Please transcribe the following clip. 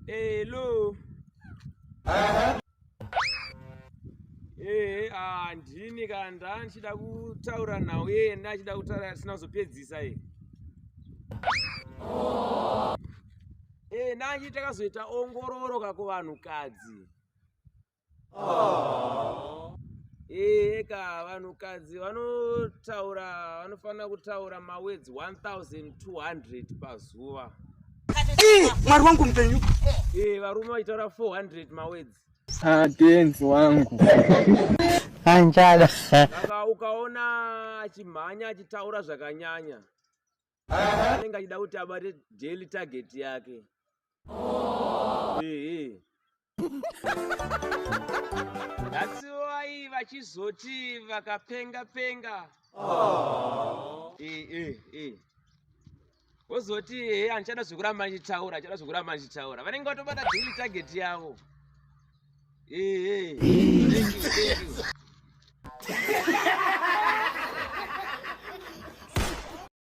Hello. Ndini kana ndichida kutaura nawe ndachida kutaura sinazopedzisa nanji takazoita ongororo kako vanhukadzi. Eka vanhukadzi vanofana kutaura mawedzi 1200 pazuva. Mwari wangu mpenyu. Varume vachitaura 400 mawedzi. Tenzi wangu. Anjala. Saka ukaona achimhanya achitaura zvakanyanya, anenge achida kuti abate daily target yake. That's why vachizoti vakapenga. Wozoti anchada zvekuramba achitaura, vanenge vatobata daily target yavo.